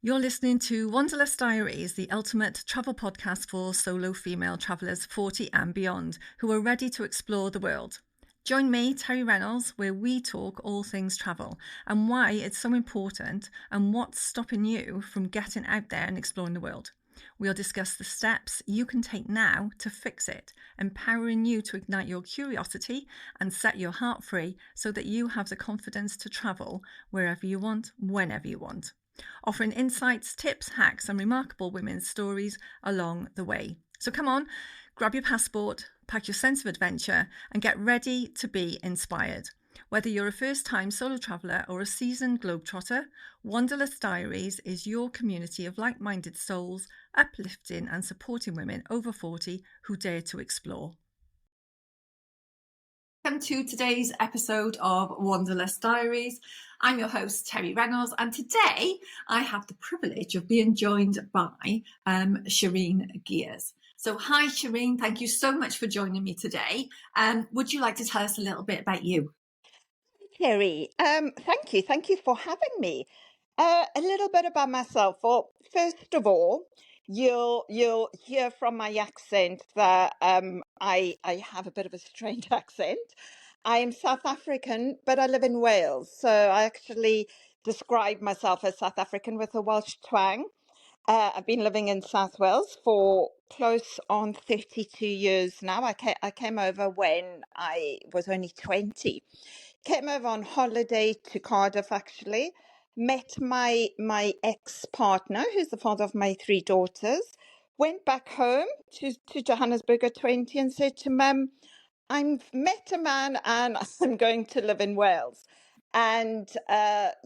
You're listening to Wanderlust Diaries, the ultimate travel podcast for solo female travellers 40 and beyond who are ready to explore the world. Join me, Terry Reynolds, where we talk all things travel and why it's so important and what's stopping you from getting out there and exploring the world. We'll discuss the steps you can take now to fix it, empowering you to ignite your curiosity and set your heart free so that you have the confidence to travel wherever you want, whenever you want. Offering insights, tips, hacks, and remarkable women's stories along the way. So come on, grab your passport, pack your sense of adventure, and get ready to be inspired. Whether you're a first-time solo traveller or a seasoned globetrotter, Wanderlust Diaries is your community of like-minded souls, uplifting and supporting women over 40 who dare to explore. Welcome to today's episode of Wanderlust Diaries. I'm your host, Terry Reynolds, and today I have the privilege of being joined by Shareen Geers. So hi, Shareen. Thank you so much for joining me today. Would you like to tell us a little bit about you? Terry, thank you. Thank you for having me. A little bit about myself. Well, first of all, you'll hear from my accent that I have a bit of a strange accent. I am South African, but I live in Wales, so I actually describe myself as South African with a Welsh twang. I've been living in South Wales for close on 32 years now. I came over when I was only 20. Came over on holiday to Cardiff, actually. Met my ex-partner, who's the father of my three daughters. Went back home to Johannesburg at 20 and said to Mum, I've met a man and I'm going to live in Wales. And 30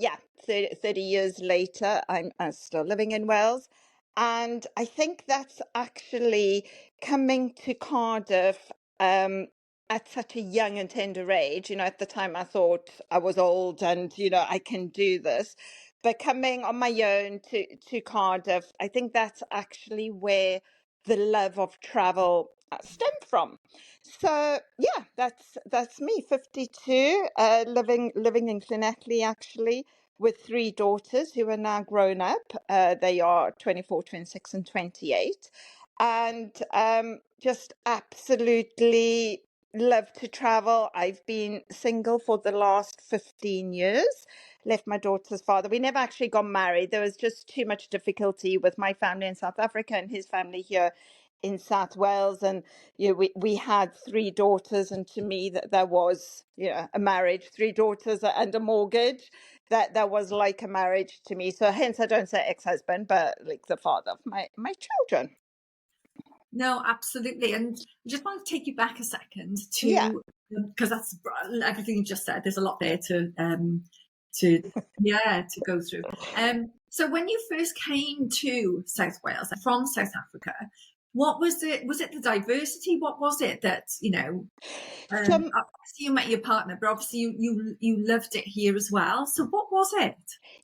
years later, I'm still living in Wales. And I think that's actually coming to Cardiff at such a young and tender age. You know, at the time I thought I was old and, I can do this. But coming on my own to Cardiff, I think that's actually where the love of travel stemmed from. So yeah, that's me, 52, living in Llanelli actually, with three daughters who are now grown up. They are 24, 26, and 28, and just absolutely love to travel. I've been single for the last 15 years. Left my daughter's father. We never actually got married. There was just too much difficulty with my family in South Africa and his family here in South Wales, and we had three daughters, and to me that was a marriage, three daughters and a mortgage. That was like a marriage to me. So hence I don't say ex-husband, but like the father of my children. No, absolutely. And I just want to take you back a second to because that's everything you just said. There's a lot there to go through. So when you first came to South Wales from South Africa, what was it? Was it the diversity? What was it that obviously you met your partner, but obviously you loved it here as well. So what was it?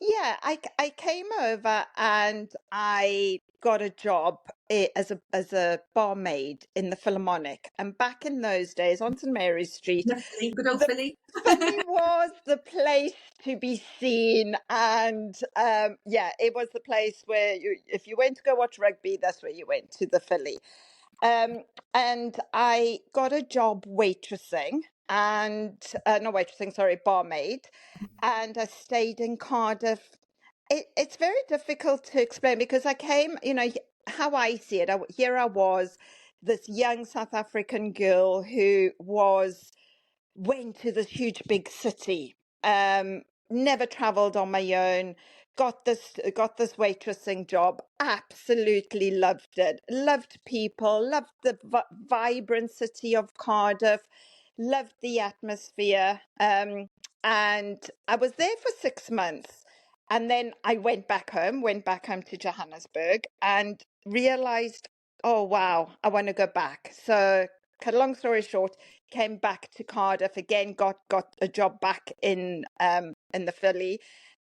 Yeah, I came over and I got a job as a barmaid in the Philharmonic. And back in those days, on St Mary's Street, good old Philly. Philly was the place to be seen. And it was the place where if you went to go watch rugby, that's where you went, to the Philly. And I got a job waitressing and not waitressing, sorry, barmaid. And I stayed in Cardiff. It's very difficult to explain because I came, how I see it. Here I was, this young South African girl who went to this huge big city, never traveled on my own, got this waitressing job, absolutely loved it, loved people, loved the vibrant city of Cardiff, loved the atmosphere, and I was there for 6 months, and then I went back home to Johannesburg and realized, oh wow, I want to go back. So cut a long story short, came back to Cardiff again, got a job back in the Philly.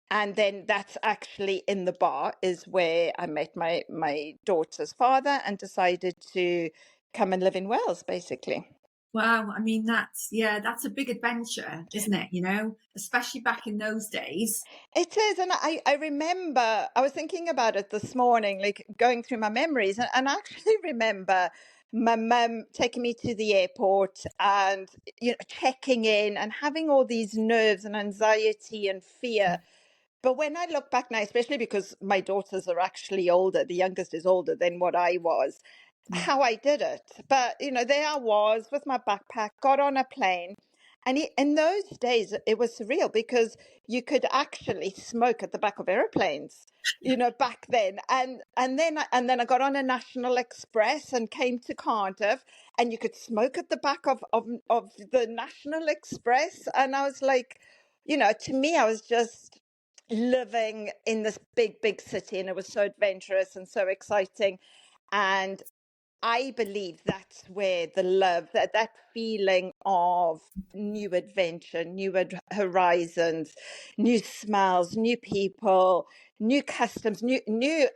And then that's actually in the bar is where I met my daughter's father and decided to come and live in Wales, basically. Wow, I mean that's a big adventure, isn't it? Especially back in those days. It is, and I remember I was thinking about it this morning, like going through my memories, and I actually remember my mum taking me to the airport and checking in and having all these nerves and anxiety and fear. But when I look back now, especially because my daughters are actually older, the youngest is older than what I was, Mm. how I did it. But, there I was with my backpack, got on a plane. And in those days, it was surreal because you could actually smoke at the back of airplanes, back then. And then I got on a National Express and came to Cardiff, and you could smoke at the back of the National Express. And I was like, to me, I was just living in this big, big city, and it was so adventurous and so exciting. And I believe that's where the love, that feeling of new adventure, horizons, new smells, new people, new customs, new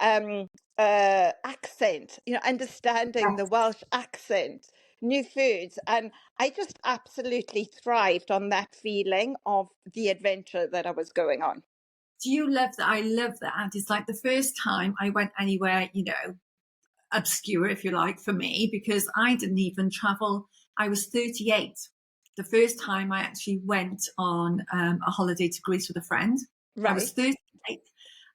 accent, understanding the Welsh accent, new foods. And I just absolutely thrived on that feeling of the adventure that I was going on. Do you love that? I love that. It's like the first time I went anywhere, obscure, if you like, for me, because I didn't even travel. I was 38. The first time I actually went on a holiday to Greece with a friend. I was Right. 38.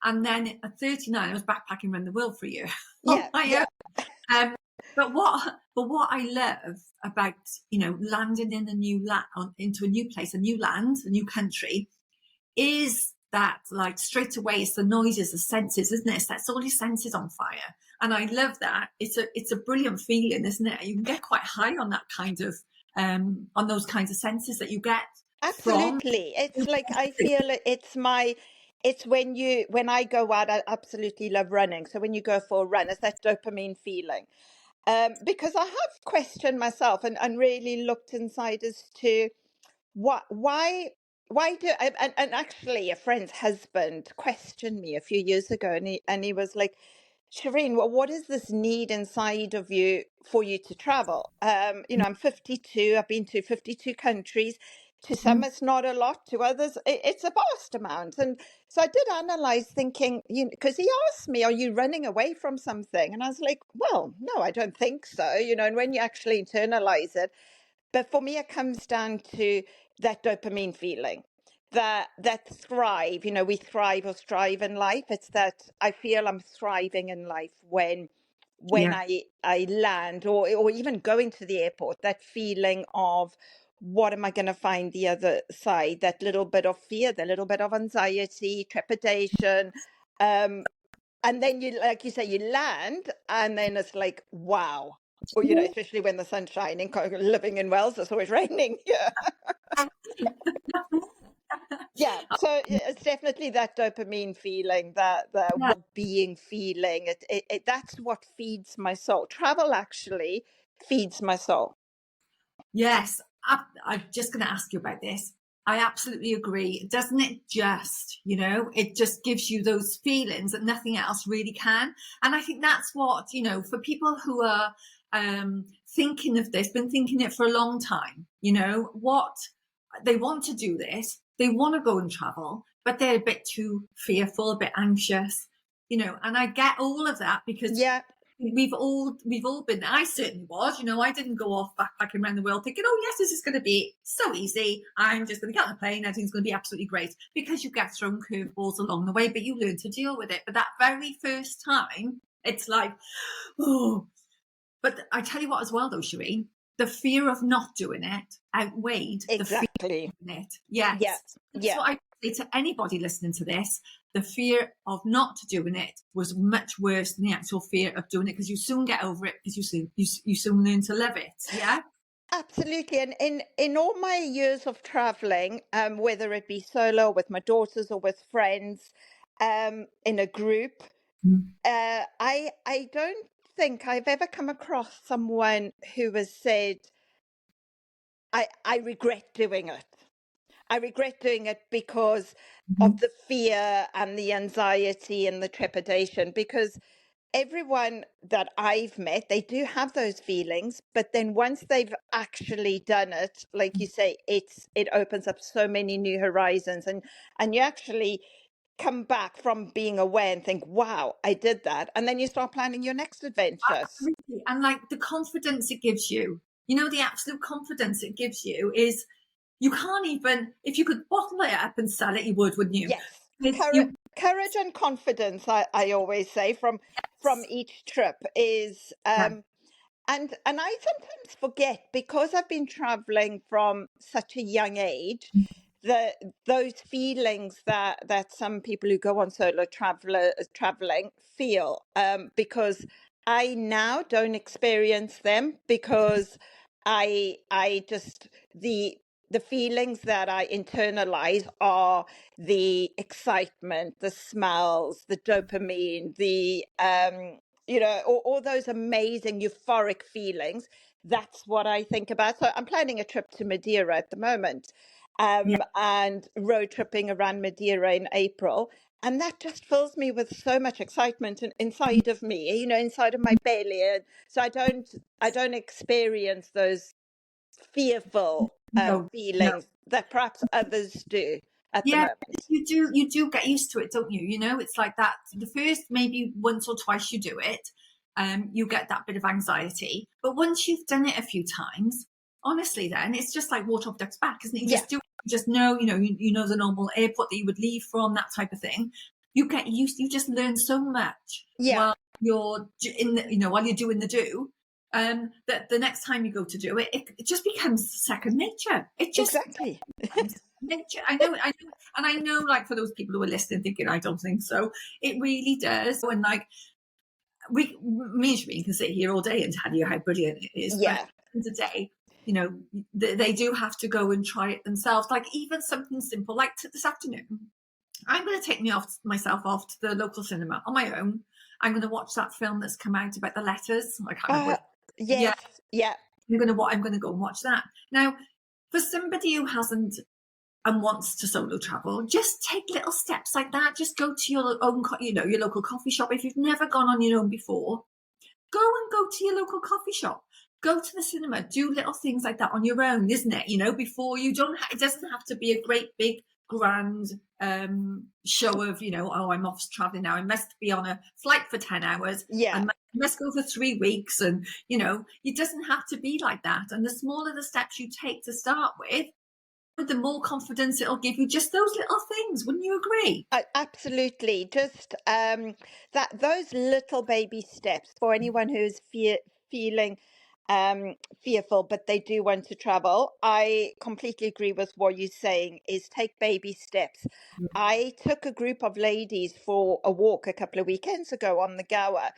And then at 39, I was backpacking around the world for a year on Yeah. my Yeah. own. Um, but what I love about landing in a new into a new place, a new land, a new country, is that like straight away it's the noises, the senses, isn't it? It sets all your senses on fire. And I love that. It's a brilliant feeling, isn't it? You can get quite high on that kind of on those kinds of senses that you get from. Absolutely. It's like I feel it's when I go out, I absolutely love running. So when you go for a run, it's that dopamine feeling. Because I have questioned myself and really looked inside as to what why do and actually a friend's husband questioned me a few years ago, and he was like, Shareen, well, what is this need inside of you for you to travel? I'm 52. I've been to 52 countries. To some, Mm. it's not a lot. To others, it's a vast amount. And so I did analyze, thinking, because he asked me, "Are you running away from something?" And I was like, "Well, no, I don't think so." And when you actually internalize it, but for me, it comes down to that dopamine feeling, that thrive. We thrive or strive in life. It's that I feel I'm thriving in life when Yeah. I land, or even going to the airport. That feeling of what am I going to find the other side? That little bit of fear, the little bit of anxiety, trepidation. Um, and then like you say, you land, and then it's like, wow. Or, especially when the sun's shining, living in Wales, it's always raining. Yeah. Yeah. So it's definitely that dopamine feeling, that Yeah. well-being feeling. That's what feeds my soul. Travel actually feeds my soul. Yes, I'm just going to ask you about this. I absolutely agree. Doesn't it just, it just gives you those feelings that nothing else really can. And I think that's what, for people who are thinking of this, been thinking it for a long time, what they want to do this, they want to go and travel, but they're a bit too fearful, a bit anxious, and I get all of that because Yeah. we've all been there. I certainly was. I didn't go off backpacking around the world thinking, oh yes, this is going to be so easy. I'm just going to get on a plane. Everything's going to be absolutely great, because you get thrown curveballs along the way, but you learn to deal with it. But that very first time, it's like, oh. But I tell you what, as well, though, Shareen, the fear of not doing it outweighed the fear Exactly. of doing it. Yeah. Yes, that's Yeah. what I say to anybody listening to this. The fear of not doing it was much worse than the actual fear of doing it, because you soon get over it, because you soon learn to love it. Yeah. Absolutely. And in all my years of traveling, whether it be solo with my daughters or with friends, in a group, Mm. I don't think I've ever come across someone who has said, I regret doing it. I regret doing it because of Mhm. the fear and the anxiety and the trepidation. Because everyone that I've met, they do have those feelings, but then once they've actually done it, like you say, it opens up so many new horizons, and you actually come back from being aware and think, wow, I did that, and then you start planning your next adventures. Absolutely. And like the confidence it gives you, the absolute confidence it gives you is you can't even, if you could bottle it up and sell it, you would, wouldn't you? Yes, It's courage, you. courage and confidence. I always say from Yes. each trip is Yeah. and I sometimes forget because I've been traveling from such a young age, the those feelings that some people who go on solo traveling feel, because I now don't experience them because I just the feelings that I internalize are the excitement, the smells, the dopamine, the all those amazing euphoric feelings. That's what I think about. So I'm planning a trip to Madeira at the moment, Yeah. and road tripping around Madeira in April. And that just fills me with so much excitement inside of me, inside of my belly. And so I don't experience those fearful No, no. feelings that perhaps others do at the Yeah, moment. you do get used to it, don't you? It's like that. The first maybe once or twice you do it, you get that bit of anxiety. But once you've done it a few times, honestly, then it's just like water off duck's back, isn't it? You Yeah, just do it. You just know, you know the normal airport that you would leave from, that type of thing. You get used. You just learn so much yeah, while you're while you're doing the do. That the next time you go to do it, it just becomes second nature. It just exactly. becomes nature. I know, and I know, like for those people who are listening, thinking I don't think so, it really does. And like me and Shareen can sit here all day and tell you how brilliant it is, but at Yeah. the end of the day, they do have to go and try it themselves. Like even something simple, like this afternoon, I'm going to take myself off to the local cinema on my own. I'm going to watch that film that's come out about the letters. I can't remember Uh, what. Yeah, yes. Yeah. I'm going to go and watch that now. For somebody who hasn't and wants to solo travel, just take little steps like that. Just go to your own, your local coffee shop. If you've never gone on your own before, go to your local coffee shop. Go to the cinema. Do little things like that on your own, isn't it? Before you don't. It doesn't have to be a great big grand show of oh, I'm off traveling now. I must be on a flight for 10 hours. I Yeah. must go for 3 weeks, and it doesn't have to be like that. And the smaller the steps you take to start with, the more confidence it'll give you. Just those little things, wouldn't you agree? Absolutely. Just that those little baby steps for anyone who's feeling fearful, but they do want to travel. I completely agree with what you're saying. Is take baby steps. I took a group of ladies for a walk a couple of weekends ago on the Gower,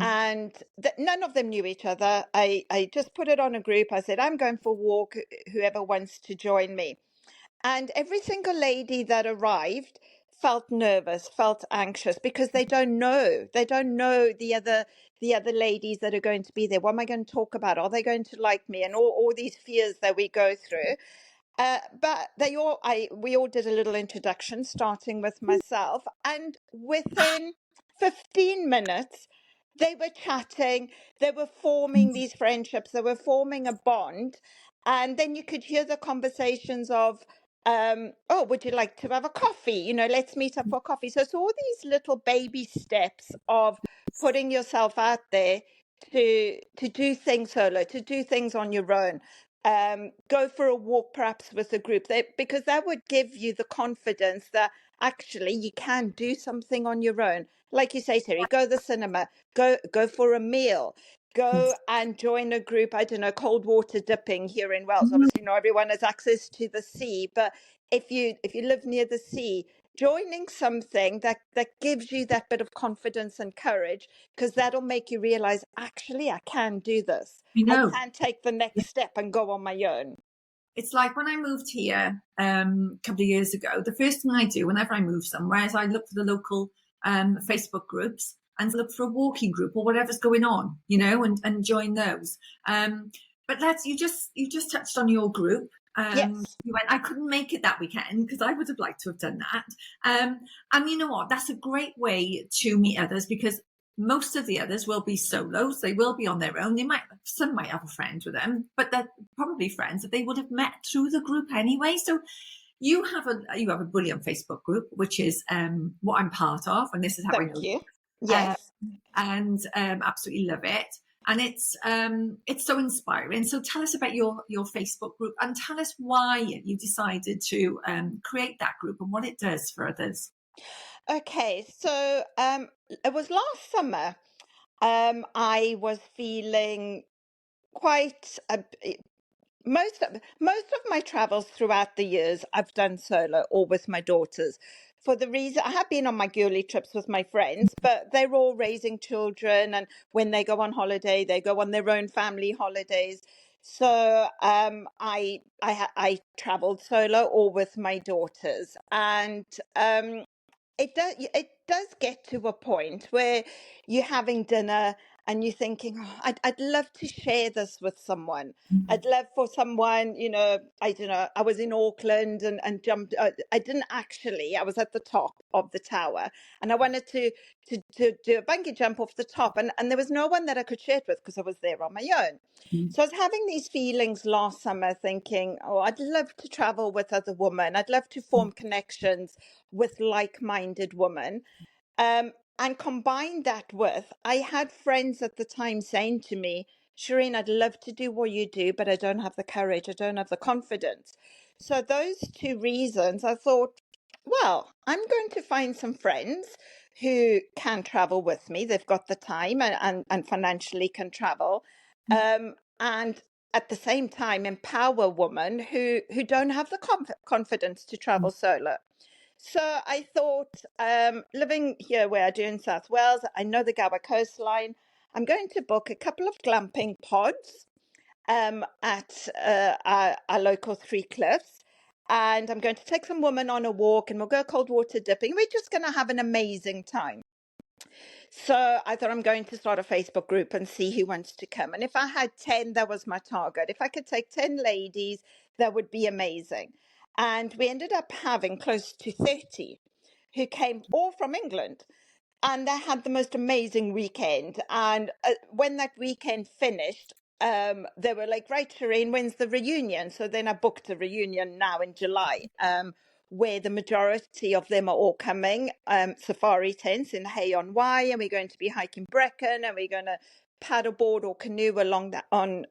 and none of them knew each other. I just put it on a group. I said, I'm going for a walk. Whoever wants to join me. And every single lady that arrived felt nervous, felt anxious because they don't know. They don't know the other ladies that are going to be there. What am I going to talk about? Are they going to like me? And all these fears that we go through. But we all did a little introduction, starting with myself, and within 15 minutes, they were chatting, they were forming these friendships, they were forming a bond, and then you could hear the conversations of, oh, would you like to have a coffee? Let's meet up for coffee. So it's all these little baby steps of putting yourself out there to do things solo, to do things on your own, go for a walk perhaps with a group, because that would give you the confidence that actually you can do something on your own. Like you say, Terry, go to the cinema, go for a meal, go and join a group. I don't know, cold water dipping here in Wales. Obviously, not everyone has access to the sea, but if you live near the sea, joining something that gives you that bit of confidence and courage, because that'll make you realize actually I can do this. You I know, can take the next step and go on my own. it's like when I moved here a couple of years ago, the first thing I do whenever I move somewhere is I look for the local Facebook groups and look for a walking group or whatever's going on, and join those. But you just touched on your group. Yes. You went, I couldn't make it that weekend because I would have liked to have done that. And you know what? That's a great way to meet others because Most of the others will be solos. They will be on their own. Some might have a friend with them, but they're probably friends that they would have met through the group anyway. So you have a brilliant Facebook group, which is what I'm part of, and this is how I know Thank you. uh, Yes. and absolutely love it. And it's so inspiring. So tell us about your Facebook group, and tell us why you decided to create that group and what it does for others. Okay, so it was last summer. I was feeling quite most of my travels throughout the years I've done solo or with my daughters. For the reason I have been on my girly trips with my friends, but they're all raising children, and when they go on holiday, they go on their own family holidays. So I traveled solo or with my daughters, and it does get to a point where you're having dinner and you're thinking, oh, I'd love to share this with someone. I'd love for someone, I don't know, I was in Auckland and jumped. I didn't actually, I was at the top of the tower and I wanted to do a bungee jump off the top. And there was no one that I could share it with because I was there on my own. So I was having these feelings last summer thinking, oh, I'd love to travel with other women. I'd love to form connections with like-minded women. And combine that with, I had friends at the time saying to me, Shareen, I'd love to do what you do, but I don't have the courage. I don't have the confidence. So those two reasons, I thought, well, I'm going to find some friends who can travel with me. They've got the time and financially can travel. And at the same time, empower women who don't have the confidence to travel solo. So I thought, living here where I do in South Wales, I know the Gower coastline. I'm going to book a couple of glamping pods at our local Three Cliffs. And I'm going to take some women on a walk and we'll go cold water dipping. We're just going to have an amazing time. So I thought I'm going to start a Facebook group and see who wants to come. And if I had 10, that was my target. If I could take 10 ladies, that would be amazing. And we ended up having close to 30 who came all from England. And they had the most amazing weekend. And when that weekend finished, they were like, right, Shareen, when's the reunion? So then I booked a reunion now in July, where the majority of them are all coming, safari tents in Hay on Wye, and we're going to be hiking Brecon, and we're going to paddleboard or canoe along that on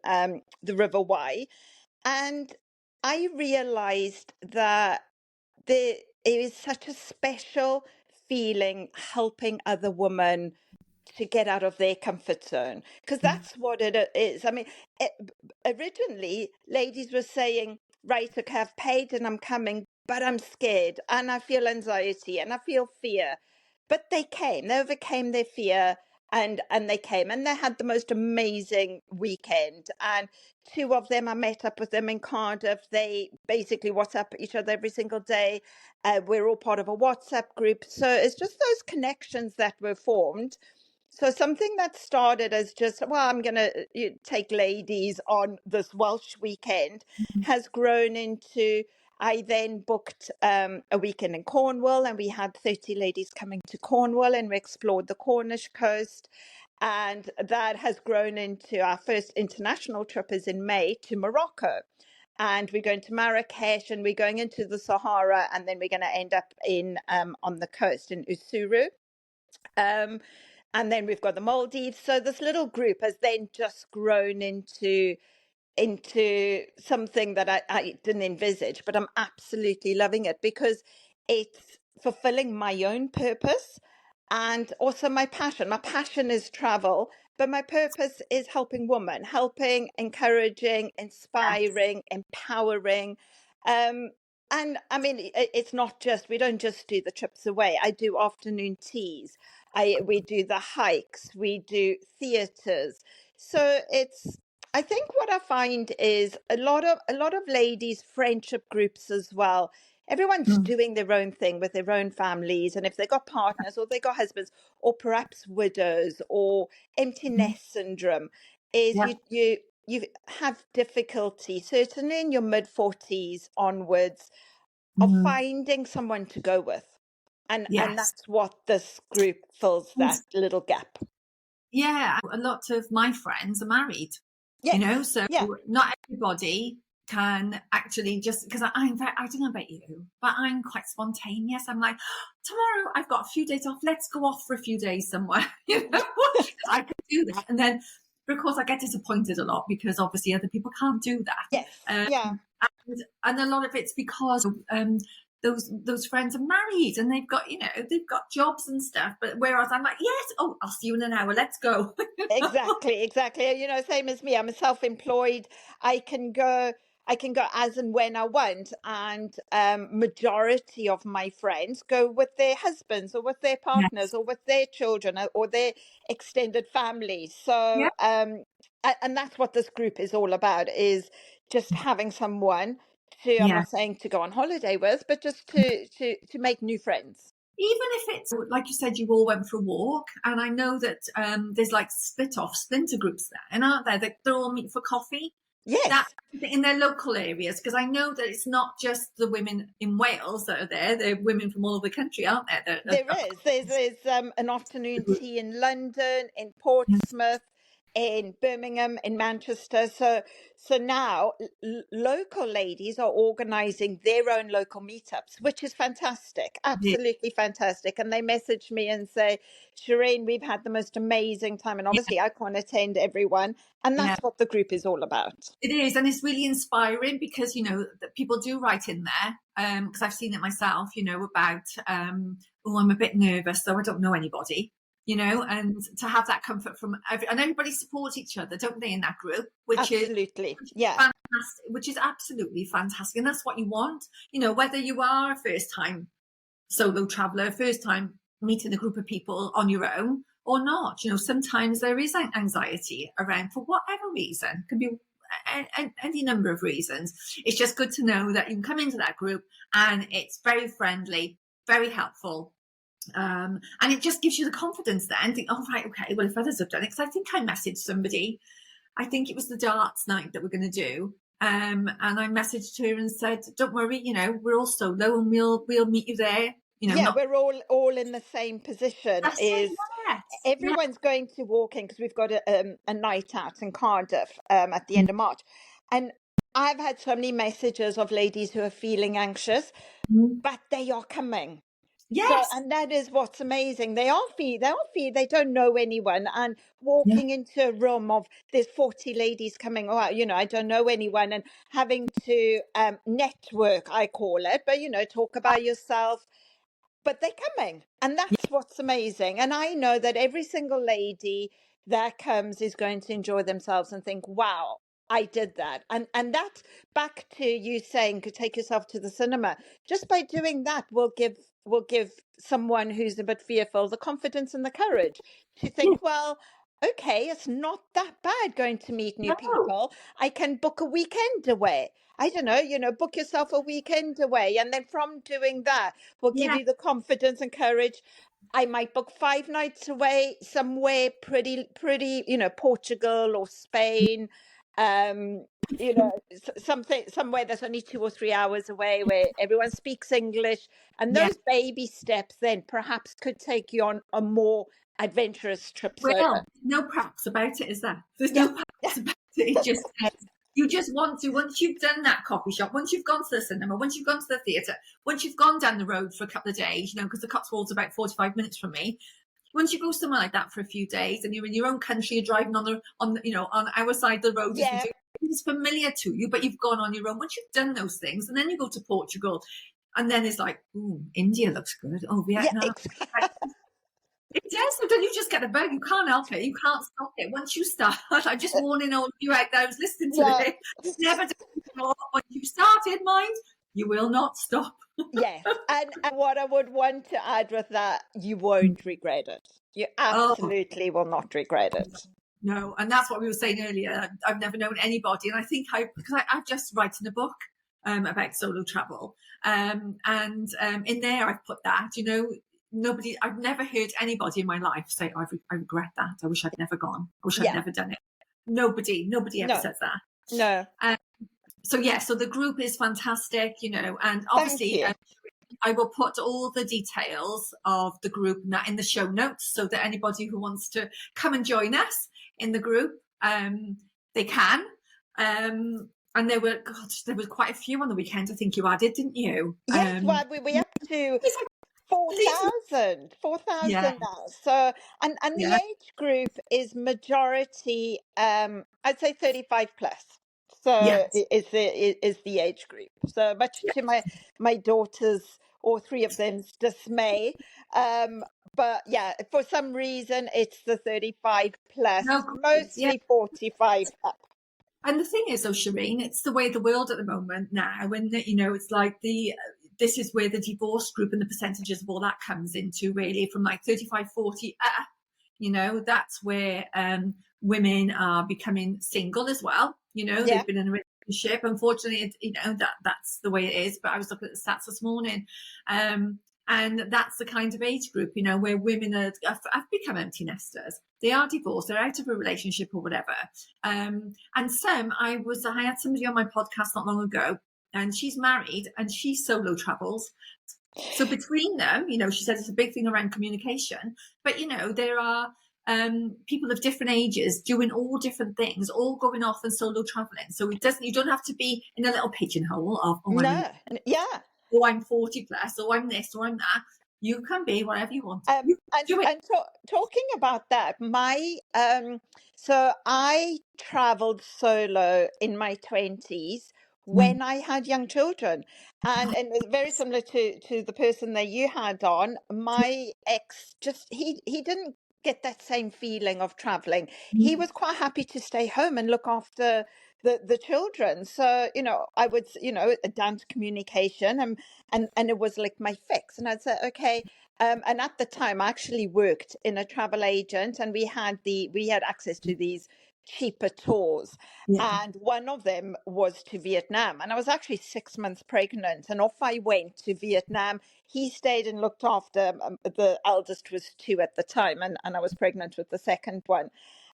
the River Wye. And I realized that it is such a special feeling helping other women to get out of their comfort zone, because that's what it is. I mean, it, originally ladies were saying, right, okay, I've paid and I'm coming, but I'm scared and I feel anxiety and I feel fear. But they overcame their fear, and they came and they had the most amazing weekend. And two of them, I met up with them in Cardiff. They basically WhatsApp each other every single day. We're all part of a WhatsApp group. So it's just those connections that were formed. So something that started as just, well, I'm going to take ladies on this Welsh weekend has grown into, I then booked a weekend in Cornwall, and we had 30 ladies coming to Cornwall, and we explored the Cornish coast. And that has grown into our first international trip is in May to Morocco. And we're going to Marrakesh, and we're going into the Sahara, and then we're going to end up in on the coast in Usuru. And then we've got the Maldives. So this little group has then just grown into something that I didn't envisage, but I'm absolutely loving it because it's fulfilling my own purpose and also my passion. My passion is travel, but my purpose is helping women, helping, encouraging, inspiring, empowering. And I mean, it's not just, we don't just do the trips away. I do afternoon teas. We do the hikes, we do theatres. So I think what I find is a lot of ladies friendship groups as well. Everyone's doing their own thing with their own families, and if they got partners or they got husbands or perhaps widows or empty nest syndrome, is Yeah. you have difficulty, certainly in your mid 40s onwards, of Mm. finding someone to go with. And Yes. that's what this group fills that little gap. Yeah, a lot of my friends are married, Yes. so Yeah. not everybody can actually just, because I don't know about you, but I'm quite spontaneous. I'm like, tomorrow I've got a few days off. Let's go off for a few days somewhere, I can do that. And then, of course, I get disappointed a lot because obviously other people can't do that. Yes. Yeah. And a lot of it's because those friends are married and they've got jobs and stuff. But whereas I'm like, yes, oh, I'll see you in an hour. Let's go. Exactly, exactly. Same as me. I'm a self-employed. I can go, I can go as and when I want, and majority of my friends go with their husbands or with their partners Yes. or with their children or their extended families. So, Yeah. and that's what this group is all about, is just having someone to, I'm Yeah. not saying to go on holiday with, but just to make new friends. Even if it's like you said, you all went for a walk, and I know that there's like splinter groups there, and aren't there? They all meet for coffee. That Yes. in their local areas, because I know that it's not just the women in Wales that are there. They're women from all over the country, aren't there? There is. There's an afternoon tea in London, in Portsmouth, in Birmingham, in Manchester. So now local ladies are organising their own local meetups, which is fantastic, Yeah, absolutely fantastic. And they message me and say, Shareen, we've had the most amazing time. And yeah, obviously I can't attend everyone. And yeah. that's what the group is all about. It is, and it's really inspiring because that people do write in there. Because I've seen it myself. About oh, I'm a bit nervous, so I don't know anybody. And to have that comfort from and everybody supports each other, don't they, in that group, Absolutely. Yeah. fantastic, which is absolutely fantastic, and that's what you want. Whether you are a first time solo traveler, first time meeting a group of people on your own or not. Sometimes there is anxiety around for whatever reason. It could be any number of reasons. It's just good to know that you can come into that group and it's very friendly, very helpful. And it just gives you the confidence then and think, oh, right, okay, well, if others have done it, because I think I messaged somebody, I think it was the darts night that we're going to do. And I messaged her and said, don't worry, we're all solo and we'll meet you there. Yeah, Not we're all in the same position. that's it, Is yes. Yeah. everyone's going to walk in because we've got a night out in Cardiff at the end of March, and I've had so many messages of ladies who are feeling anxious, Mhm. but they are coming. So, Yes. and that is what's amazing. They don't know anyone, and Yeah. walking into a room of there's 40 ladies coming. Oh, I don't know anyone, and having to network, I call it, but talk about yourself, but they're coming, and that's what's amazing. And I know that every single lady that comes is going to enjoy themselves and think, wow, I did that. And that, back to you saying, could take yourself to the cinema, just by doing that will give someone who's a bit fearful the confidence and the courage to Yeah. think, well, okay, it's not that bad going to meet new No. people. I can book a weekend away. I don't know, book yourself a weekend away, and then from doing that will give Yeah. you the confidence and courage. I might book 5 nights away somewhere pretty, Portugal or Spain, um, something somewhere that's only 2 or 3 hours away where everyone speaks English. And Yeah. those baby steps then perhaps could take you on a more adventurous trips over. Well, no perhaps about it, is there? There's Yeah. no perhaps about it. It just says you just want to, once you've done that coffee shop, once you've gone to the cinema, once you've gone to the theatre, once you've gone down the road for a couple of days, because the Cotswolds are about 45 minutes from me. Once you go somewhere like that for a few days and you're in your own country, you're driving on our side of the road as we Yeah. do, it's familiar to you, but you've gone on your own. Once you've done those things, and then you go to Portugal, and then it's like, ooh, India looks good. Oh, Yeah. Vietnam. It does. So then you just get the bug. You can't help it. You can't stop it. Once you start, I'm just warning all of you out there who's listening to Yeah. this. Never do it before. Once you started, mind, you will not stop. Yes. And what I would want to add with that, you won't regret it. You Oh, absolutely will not regret it. no. And that's what we were saying earlier. I've never known anybody. And I think I've just written a book about solo travel. And in there, I've put that, I've never heard anybody in my life say, I regret that. I wish I'd never gone. I wish I'd Yeah. never done it. Nobody ever No. says that. No. So the group is fantastic, and Thank obviously you. I will put all the details of the group in the show notes so that anybody who wants to come and join us in the group, they can. And there were quite a few on the weekend. I think you added, didn't you? Yes, well, we're up to It's like, 4,000, yeah, 4,000 now. So, and the yeah, age group is majority, I'd say 35 plus. So yes, is the age group. So much yeah. to my daughter's, all three of them's dismay. But yeah, for some reason it's the 35 plus, No, good, yeah. mostly 45 up. And the thing is, though, Shareen, it's the way the world at the moment now, and it's like this is where the divorce group and the percentages of all that comes into, really, from like 35, 40. That's where women are becoming single as well. Yeah. They've been in a relationship. Unfortunately, that's the way it is. But I was looking at the stats this morning. And that's the kind of age group, where women have become empty nesters. They are divorced, they're out of a relationship or whatever. And I had somebody on my podcast not long ago, and she's married and she solo travels. So between them, she said it's a big thing around communication. But there are people of different ages doing all different things, all going off and solo traveling. So you don't have to be in a little pigeonhole of No. Yeah. I'm 40 plus, or I'm this, or I'm that. You can be whatever you want. And You do it. talking about that, so I traveled solo in my 20s Mm. when I had young children, and it's very similar to the person that you had on. My ex, just he didn't get that same feeling of traveling. He was quite happy to stay home and look after the children. So I would, down to communication, and it was like my fix. And I'd say, okay. And at the time, I actually worked in a travel agent, and we had access to these cheaper tours. Yeah. And one of them was to Vietnam. And I was actually 6 months pregnant. And off I went to Vietnam. He stayed and looked after, the eldest was 2 at the time, and I was pregnant with the second one.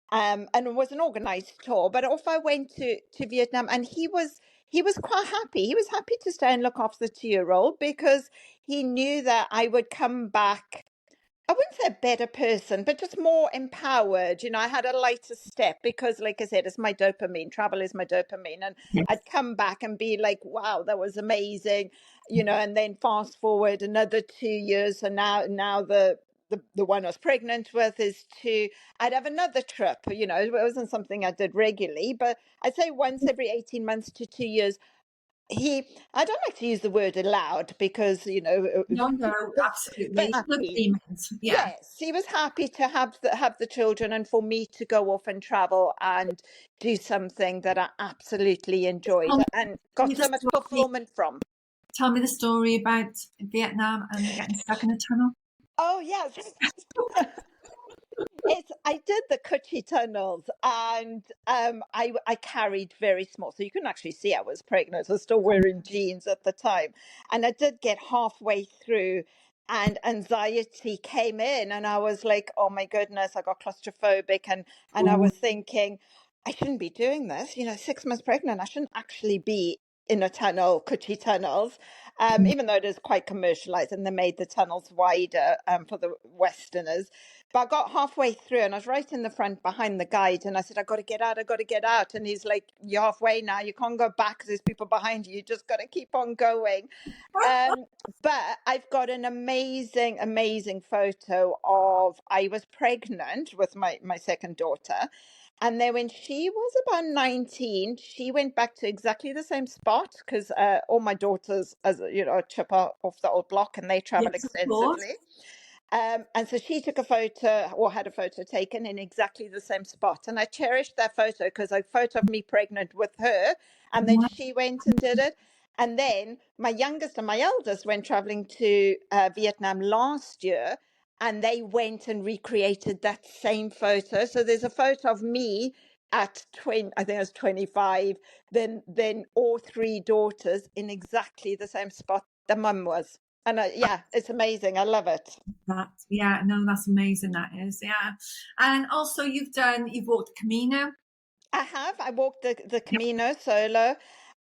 And it was an organized tour, but off I went to Vietnam, and he was quite happy. He was happy to stay and look after the 2-year-old because he knew that I would come back, I wouldn't say a better person, but just more empowered. I had a lighter step because, like I said, it's my dopamine. Travel is my dopamine. And Yes. I'd come back and be like, wow, that was amazing. And then fast forward another 2 years. And now the one I was pregnant with is I'd have another trip. It wasn't something I did regularly, but I'd say once every 18 months to 2 years. I don't like to use the word allowed because, No, but absolutely. happy. Agreement. Yeah. Yes, he was happy to have the children and for me to go off and travel and do something that I absolutely enjoyed Tell and me got the so much story. fulfillment from. Tell me the story about Vietnam and getting stuck in a tunnel. Oh, yes. I did the Coochie tunnels, and I carried very small, so you couldn't actually see I was pregnant. I was still wearing jeans at the time, and I did get halfway through, and anxiety came in, and I was like, "Oh my goodness!" I got claustrophobic, and I Oh, was thinking, I shouldn't be doing this. 6 months pregnant, I shouldn't actually be in a tunnel, Coochie tunnels. Even though it is quite commercialized and they made the tunnels wider for the Westerners. But I got halfway through and I was right in the front behind the guide. And I said, I got to get out. I got to get out. And he's like, you're halfway now. You can't go back because there's people behind you. You just got to keep on going. Um, but I've got an amazing, amazing photo of I was pregnant with my second daughter. And then when she was about 19, she went back to exactly the same spot because all my daughters, as chip off the old block and they travel yes, of course. extensively. And so she took a photo or had a photo taken in exactly the same spot. And I cherished that photo because a photo of me pregnant with her. And then Yeah. she went and did it. And then my youngest and my eldest went traveling to Vietnam last year. And they went and recreated that same photo. So there's a photo of me at 20, I think I was 25, then all three daughters in exactly the same spot the mum was. And yeah, it's amazing. I love it. No, that's amazing. That is, yeah. And also, you've walked Camino. I have. I walked the Yep. Camino solo.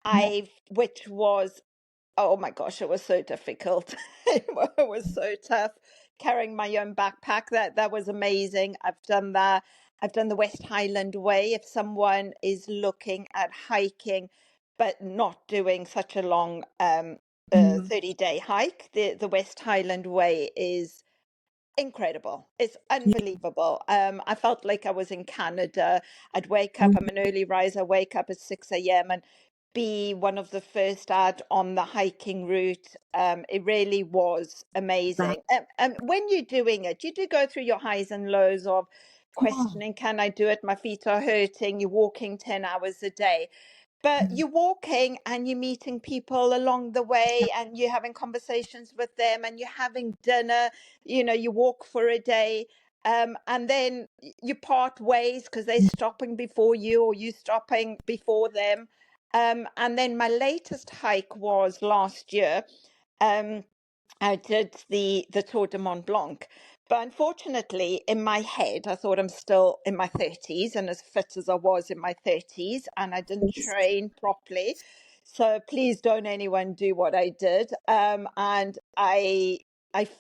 Yeah. Which was Oh my gosh, it was so difficult. It was so tough carrying my own backpack. That was amazing. I've done that. I've done the West Highland Way. If someone is looking at hiking, but not doing such a long 30-day hike, the West Highland Way is incredible. It's unbelievable. I felt like I was in Canada. I'd wake up, I'm an early riser, wake up at 6 a.m. and be one of the first out on the hiking route. It really was amazing. And when you're doing it, you do go through your highs and lows of questioning, can I do it? My feet are hurting. You're walking 10 hours a day. But you're walking and you're meeting people along the way and you're having conversations with them and you're having dinner. You walk for a day, and then you part ways because they're stopping before you or you stopping before them. And then my latest hike was last year. Um, I did the Tour de Mont Blanc. But unfortunately, in my head, I thought I'm still in my 30s and as fit as I was in my 30s, and I didn't train properly. So please don't anyone do what I did. And I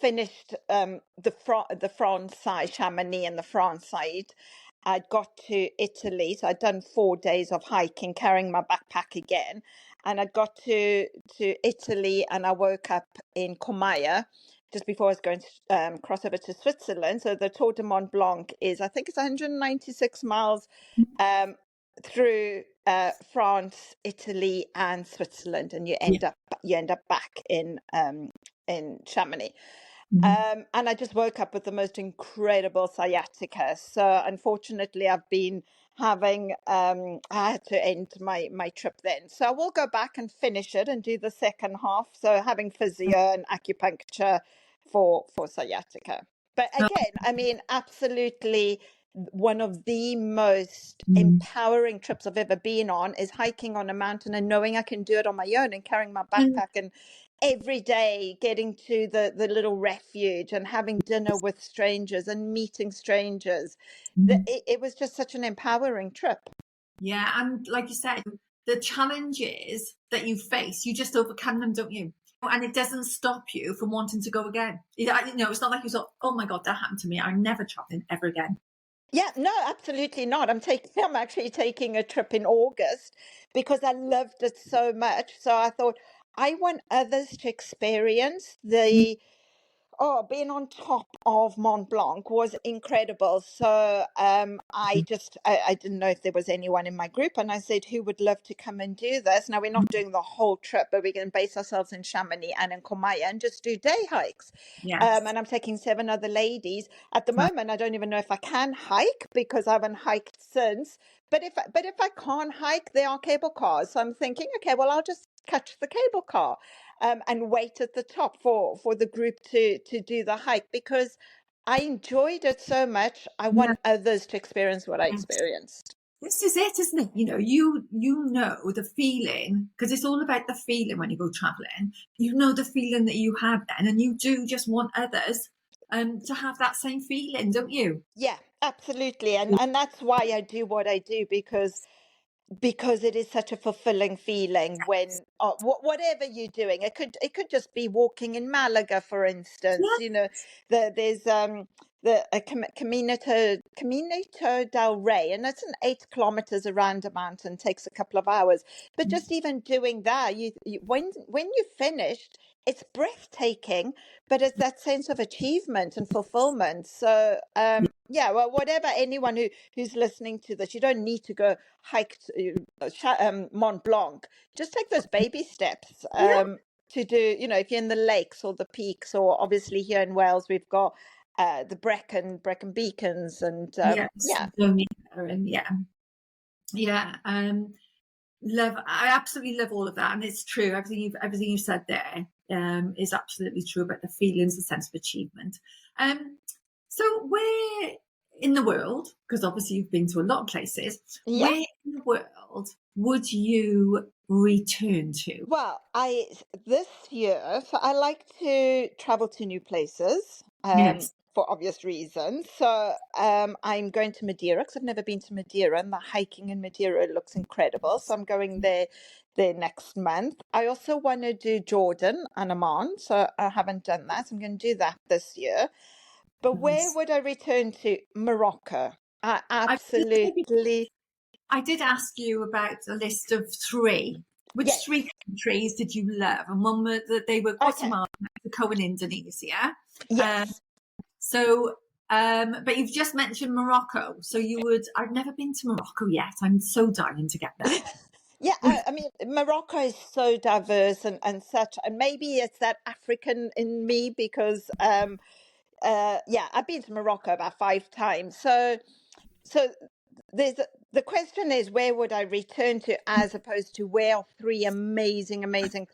finished the France side, Chamonix and the France side. I'd got to Italy, so I'd done 4 days of hiking, carrying my backpack again, and I got to Italy, and I woke up in Comaya just before I was going to cross over to Switzerland. So the Tour de Mont Blanc is, I think it's 196 miles through France, Italy, and Switzerland, and you end up back in Chamonix. And I just woke up with the most incredible sciatica. So unfortunately, I've been having I had to end my trip then. So I will go back and finish it and do the second half. So having physio and acupuncture for sciatica. But again, I mean, absolutely one of the most empowering trips I've ever been on is hiking on a mountain and knowing I can do it on my own and carrying my backpack and every day getting to the little refuge and having dinner with strangers and meeting strangers. It was just such an empowering trip. Yeah, and like you said, the challenges that you face, you just overcome them, don't you? And it doesn't stop you from wanting to go again. It's not like you thought, oh my God, that happened to me. I'm never traveling ever again. Yeah, no, absolutely not. I'm actually taking a trip in August because I loved it so much. So I thought I want others to experience the Oh, being on top of Mont Blanc was incredible. So I didn't know if there was anyone in my group, and I said, who would love to come and do this? Now, we're not doing the whole trip, but we can base ourselves in Chamonix and in Comaya and just do day hikes. Yes. And I'm taking 7 other ladies. At the moment, I don't even know if I can hike because I haven't hiked since. But if I can't hike, there are cable cars. So I'm thinking, okay, well, I'll just catch the cable car and wait at the top for the group to do the hike because I enjoyed it so much. I Yeah. want others to experience what I experienced. This is it, isn't it? You know the feeling, because it's all about the feeling when you go traveling. You know the feeling that you had then, and you do just want others to have that same feeling, don't you? Yeah, absolutely. And that's why I do what I do because it is such a fulfilling feeling when whatever you're doing, it could just be walking in Malaga, for instance. Yeah. There's Camino del Rey, and it's an 8 kilometers around a mountain, takes a couple of hours. But just even doing that, when you're finished, it's breathtaking, but it's that sense of achievement and fulfillment. So yeah, well, whatever anyone who's listening to this, you don't need to go hike Mont Blanc. Just take those baby steps Yeah. to do, if you're in the lakes or the peaks, or obviously here in Wales, we've got the Brecon Beacons, and Yes. yeah. And yeah. Love. I absolutely love all of that, and it's true. Everything you said there is absolutely true about the feelings, the sense of achievement. So where in the world, because obviously you've been to a lot of places, Yeah. where in the world would you return to? Well, this year, so I like to travel to new places. Yes. for obvious reasons. So I'm going to Madeira because I've never been to Madeira, and the hiking in Madeira looks incredible. So I'm going there next month. I also want to do Jordan and Amman, so I haven't done that. I'm going to do that this year. But where Nice. would I return to? Morocco. I I, absolutely I did ask you about a list of three. Which yes. three countries did you love? And one were that they were Okay. Guatemala, Mexico, and Indonesia. Um, Yes. so, but you've just mentioned Morocco. So you would. I've never been to Morocco yet. I'm so dying to get there. Yeah, I mean, Morocco is so diverse and such, and maybe it's that African in me because, yeah, I've been to Morocco about 5 times. So there's the question is where would I return to as opposed to where are three amazing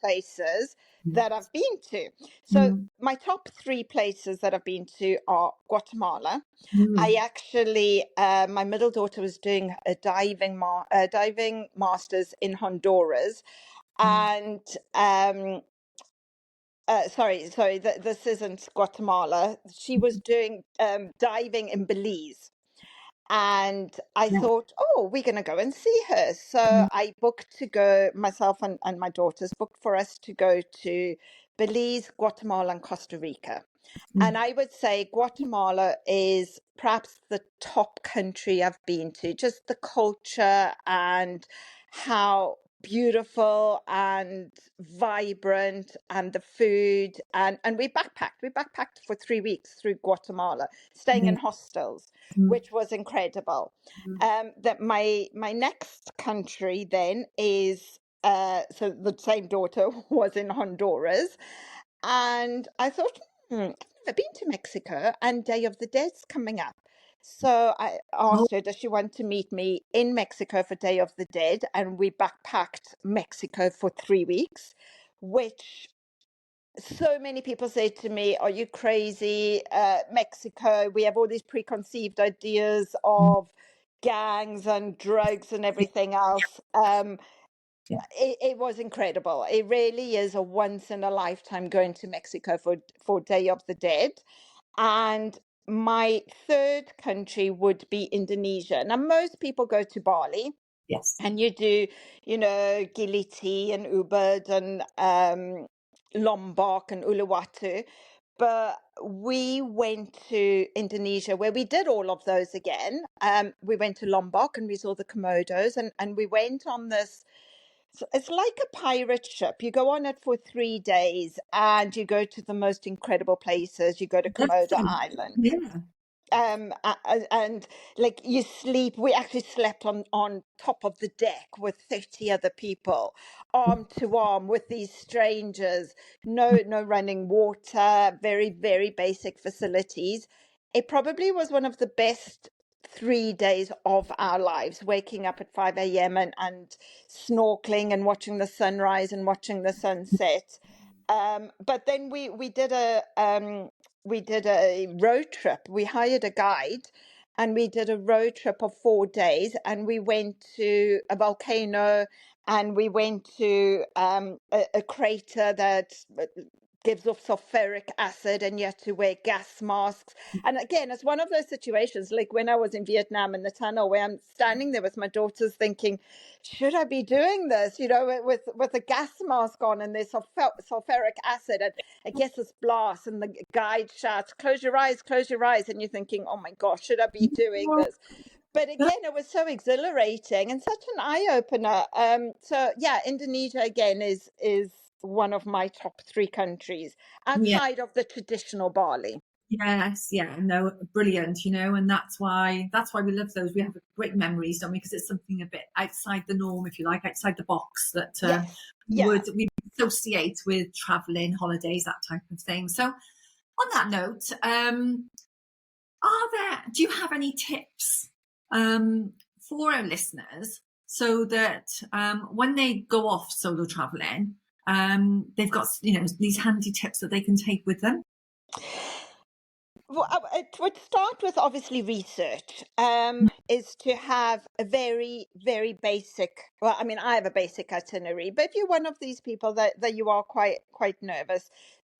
places that I've been to. So Mm, my top three places that I've been to are Guatemala. I mm, actually, my middle daughter was doing a diving masters in Honduras, mm, and sorry, this isn't Guatemala. She was doing diving in Belize. And I yeah, thought, oh, we're going to go and see her. So mm, I booked to go, myself and my daughters booked for us to go to Belize, Guatemala, and Costa Rica. mm, And I would say Guatemala is perhaps the top country I've been to, just the culture and how beautiful and vibrant and the food and we backpacked for 3 weeks through Guatemala, staying in mm, hostels, mm, which was incredible. mm. That my next country then is so the same daughter was in Honduras, and I thought, I've never been to Mexico, and Day of the Dead's coming up. So I Oh, asked her, does she want to meet me in Mexico for Day of the Dead? And we backpacked Mexico for 3 weeks, which so many people say to me, are you crazy? Mexico, we have all these preconceived ideas mm, of gangs and drugs and yeah, everything else. yeah. It was incredible. It really is a once in a lifetime going to Mexico for Day of the Dead. And my third country would be Indonesia. Now, most people go to Bali Yes. and you do, Gili and Ubud and Lombok and Uluwatu. But we went to Indonesia where we did all of those again. We went to Lombok and we saw the Komodos, and we went on this, so it's like a pirate ship. You go on it for 3 days and you go to the most incredible places. You go to Komodo Lovely. Island. Yeah. And like you sleep, we actually slept on top of the deck with 30 other people, arm to arm with these strangers. No running water, very basic facilities. It probably was one of the best 3 days of our lives, waking up at 5 a.m. and snorkeling and watching the sunrise and watching the sunset. But then we did a road trip. We hired a guide and we did a road trip of 4 days, and we went to a volcano, and we went to a crater that gives off sulfuric acid, and you have to wear gas masks. And again, it's one of those situations like when I was in Vietnam in the tunnel where I'm standing there with my daughters thinking, should I be doing this, with a gas mask on and there's sulfuric acid, and it gets this blast, and the guide shouts, close your eyes. And you're thinking, oh my gosh, should I be doing this? But again, it was so exhilarating and such an eye opener. So yeah, Indonesia again is one of my top three countries Yeah. outside of the traditional Bali. Yes, yeah, no, brilliant, and that's why we love those. We have great memories, don't we? Because it's something a bit outside the norm, if you like, outside the box that Yes, yeah. we associate with traveling, holidays, that type of thing. So, on that note, do you have any tips for our listeners so that when they go off solo traveling, they've got these handy tips that they can take with them? Well, it would start with obviously research. Is to have a very basic. Well, I mean, I have a basic itinerary, but if you're one of these people that you are quite nervous,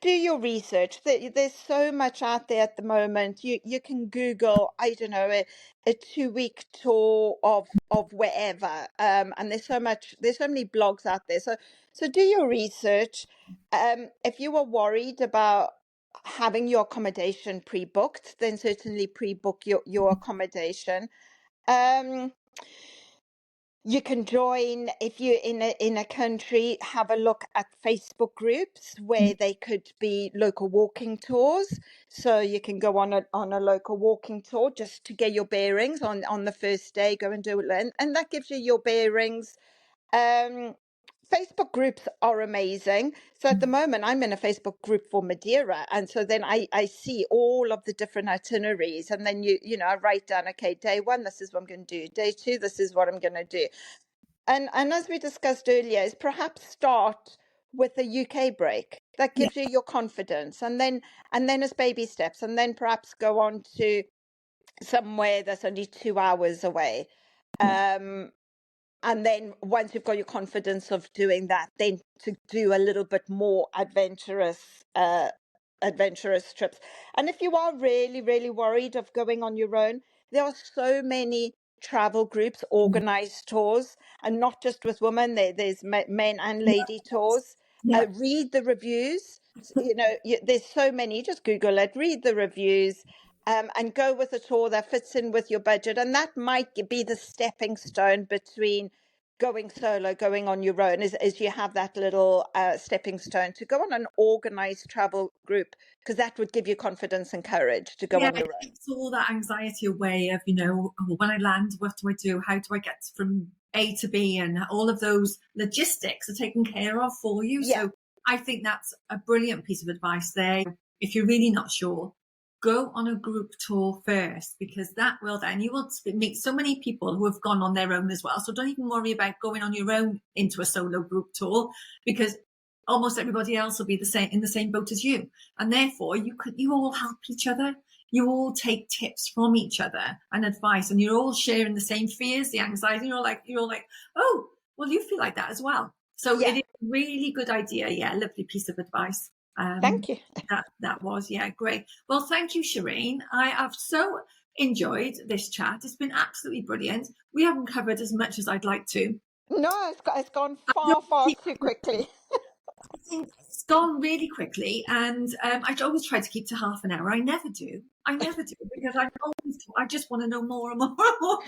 do your research. There's so much out there at the moment. You can Google, I don't know, a 2 week tour of wherever. And there's so many blogs out there. So do your research. If you are worried about having your accommodation pre-booked, then certainly pre-book your accommodation. You can join, if you're in a country, have a look at Facebook groups where they could be local walking tours. So you can go on a local walking tour just to get your bearings on the first day. Go and do it, and that gives you your bearings. Facebook groups are amazing. So at the moment, I'm in a Facebook group for Madeira, and so then I see all of the different itineraries, and then I write down, okay, day one, this is what I'm going to do. Day two, this is what I'm going to do. And as we discussed earlier, is perhaps start with a UK break that gives you your confidence, and then as baby steps, and then perhaps go on to somewhere that's only 2 hours away. And then once you've got your confidence of doing that, then to do a little bit more adventurous trips. And if you are really, really worried of going on your own, there are so many travel groups, organized tours, and not just with women. There's men and lady tours. Read the reviews. There's so many. Just Google it. Read the reviews. And go with a tour that fits in with your budget. And that might be the stepping stone between going solo, going on your own, is you have that little stepping stone to go on an organized travel group, because that would give you confidence and courage to go on your own. It takes all that anxiety away of, when I land, what do I do? How do I get from A to B? And all of those logistics are taken care of for you. Yeah. So I think that's a brilliant piece of advice there. If you're really not sure, go on a group tour first, because that will then, you will meet so many people who have gone on their own as well. So don't even worry about going on your own into a solo group tour, because almost everybody else will be in the same boat as you. And therefore you all help each other. You all take tips from each other and advice, and you're all sharing the same fears, the anxiety. You're all like, oh, well, you feel like that as well. So it is a really good idea. Yeah, lovely piece of advice. Thank you. That was, great. Well, thank you, Shareen. I have so enjoyed this chat. It's been absolutely brilliant. We haven't covered as much as I'd like to. No, it's gone far too quickly. It's gone really quickly, and I always try to keep to half an hour. I never do, because I just want to know more and more and more.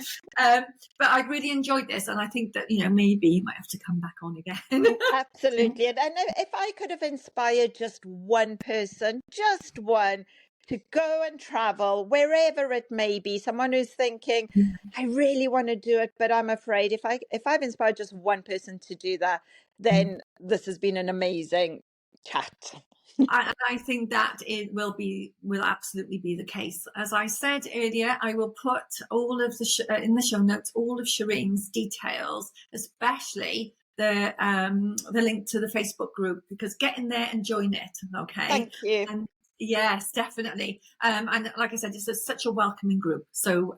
But I really enjoyed this, and I think that maybe you might have to come back on again. Absolutely. And if I could have inspired just one person, just one, to go and travel wherever it may be, someone who's thinking, I really want to do it, but I'm afraid, if I've inspired just one person to do that, then this has been an amazing chat. I think that it will absolutely be the case. As I said earlier, I will put all of in the show notes all of Shareen's details, especially the link to the Facebook group, because get in there and join it. Okay. Thank you. And yes, definitely. And like I said, it's such a welcoming group. So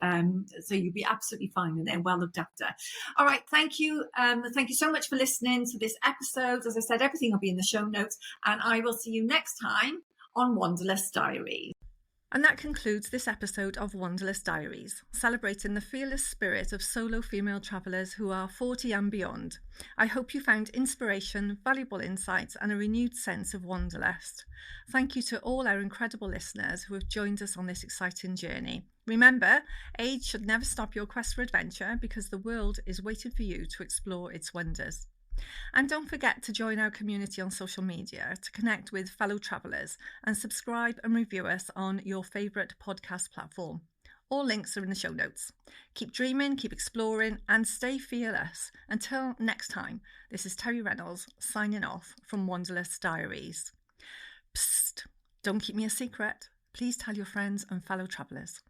you'll be absolutely fine in there, well looked after. All right. Thank you. Thank you so much for listening to this episode. As I said, everything will be in the show notes, and I will see you next time on Wanderlust Diaries. And that concludes this episode of Wanderlust Diaries, celebrating the fearless spirit of solo female travellers who are 40 and beyond. I hope you found inspiration, valuable insights, and a renewed sense of wanderlust. Thank you to all our incredible listeners who have joined us on this exciting journey. Remember, age should never stop your quest for adventure, because the world is waiting for you to explore its wonders. And don't forget to join our community on social media to connect with fellow travellers, and subscribe and review us on your favourite podcast platform. All links are in the show notes. Keep dreaming, keep exploring, and stay fearless. Until next time, this is Terry Reynolds signing off from Wanderlust Diaries. Psst, don't keep me a secret. Please tell your friends and fellow travellers.